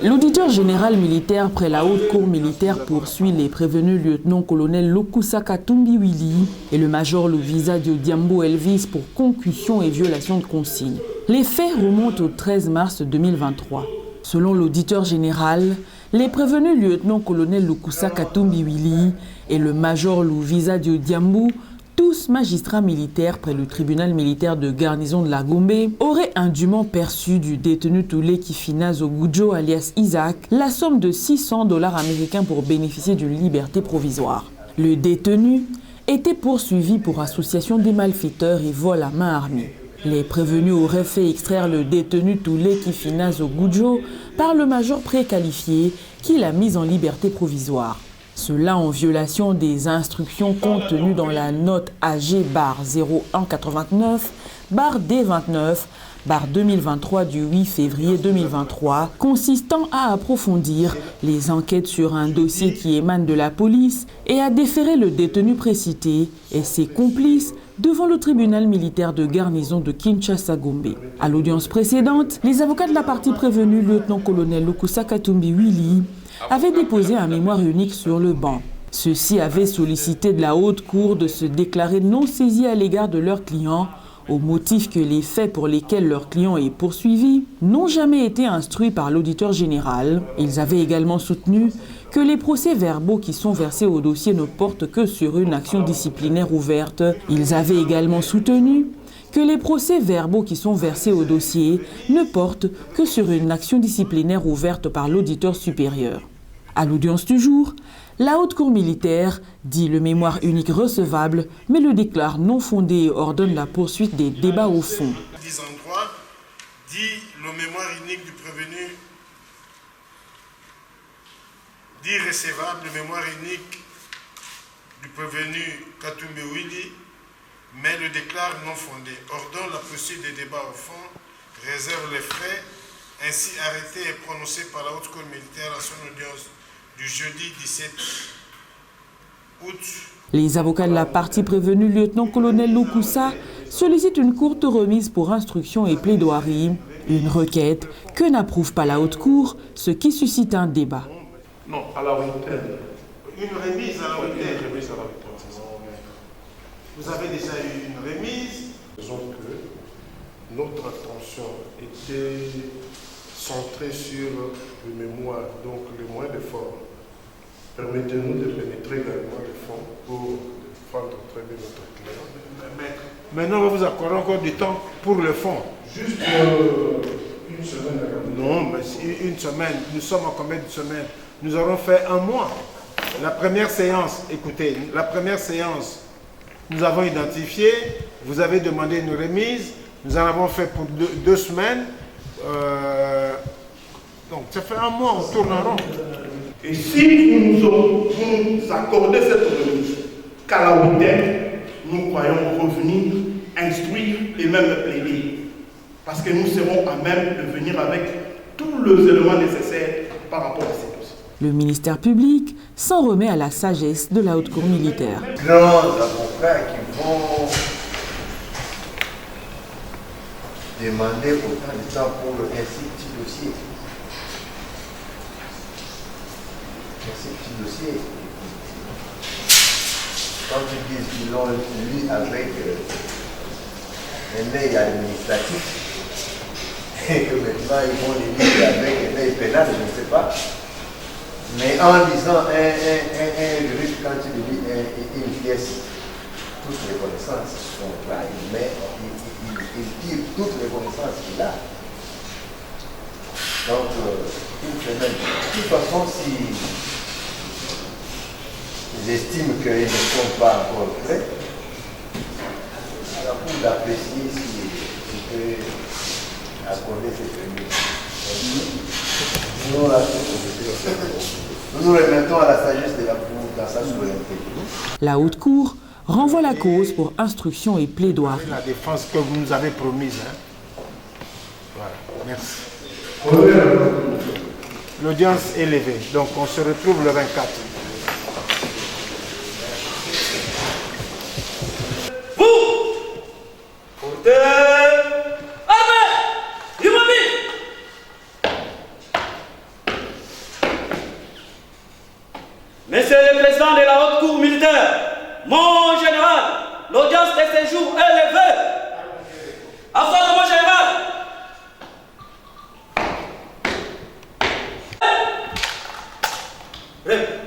L'auditeur général militaire près la haute cour militaire poursuit les prévenus lieutenant-colonel Lokusa Katumbi Willy et le major Louvisa Diodiambo Elvis pour concussion et violation de consignes. Les faits remontent au 13 mars 2023. Selon l'auditeur général, les prévenus lieutenant-colonel Lokusa Katumbi Willy et le major Louvisa Diodiambo, tous magistrats militaires près le tribunal militaire de garnison de la Gombe, auraient indûment perçu du détenu Toulé Kifinazo Gudjo alias Isaac la somme de $600 américains pour bénéficier d'une liberté provisoire. Le détenu était poursuivi pour association des malfaiteurs et vol à main armée. Les prévenus auraient fait extraire le détenu Toulé Kifinazo Gudjo par le major préqualifié qui l'a mis en liberté provisoire. Cela en violation des instructions contenues dans la note AG-01189-D29-2023 du 8 février 2023, consistant à approfondir les enquêtes sur un dossier qui émane de la police et à déférer le détenu précité et ses complices devant le tribunal militaire de garnison de Kinshasa-Gombe. À l'audience précédente, les avocats de la partie prévenue, lieutenant-colonel Lokusa Katumbi Willy, avaient déposé un mémoire unique sur le banc. Ceux-ci avaient sollicité de la haute cour de se déclarer non saisis à l'égard de leur client, au motif que les faits pour lesquels leur client est poursuivi n'ont jamais été instruits par l'auditeur général. Ils avaient également soutenu que les procès-verbaux qui sont versés au dossier ne portent que sur une action disciplinaire ouverte. Ils avaient également soutenu que les procès-verbaux qui sont versés au dossier ne portent que sur une action disciplinaire ouverte par l'auditeur supérieur. À l'audience du jour, la haute cour militaire dit le mémoire unique recevable, mais le déclare non fondé et ordonne la poursuite des débats au fond. 10 endroits dit le mémoire unique du prévenu dit recevable, le mémoire unique du prévenu Katumbi Willy, mais le déclare non fondé. Ordonne la poursuite des débats au fond, réserve les frais, ainsi arrêté et prononcé par la haute cour militaire à son audience du jeudi 17 août. Les avocats de la partie prévenue, lieutenant-colonel Lokusa, sollicitent une courte remise pour instruction et plaidoirie. Une requête que n'approuve pas la haute cour, ce qui suscite un débat. Non, à la hauteur. Une remise à la hauteur. Vous avez déjà eu une remise. Disons que notre attention était centrée sur le mémoire, donc les moyens de forme. Permettez-nous de pénétrer également le fond pour défendre très bien notre client. Maintenant, on va vous accorder encore du temps pour le fond. Juste une semaine. Non, mais une semaine. Nous sommes en combien de semaines? Nous aurons fait un mois. La première séance, écoutez, la première séance, nous avons identifié, vous avez demandé une remise, nous en avons fait pour deux semaines. Donc ça fait un mois, on tourne en rond. Et si vous nous accordez cette remise, qu'à la hauteur, nous croyons revenir, instruire et même plaider. Parce que nous serons à même de venir avec tous les éléments nécessaires par rapport à ces dossiers. Le ministère public s'en remet à la sagesse de la haute cour militaire. Grands avocats qui vont demander autant de temps pour un si petit dossier. Un si petit dossier. Quand ils disent qu'ils l'ont lu avec un œil administratif, et que maintenant ils vont le lire avec un œil pénal, je ne sais pas. Mais en lisant un juriste, quand il lit une pièce, toutes les connaissances sont là, il tire toutes les connaissances qu'il a. Donc, une semaine. De toute façon, si ils estiment qu'ils ne sont pas encore prêts, alors pour l'apprécier si peut accorder cette remise. Nous nous remettons à la sagesse de la Cour dans sa souveraineté. La haute cour renvoie la cause pour instruction et plaidoirie. La défense que vous nous avez promise. Hein. Voilà, merci. L'audience est levée, donc on se retrouve le 24. Monsieur le Président de la Haute Cour militaire, mon général, l'audience de ce jour est levée. Assois, mon général. Prêt.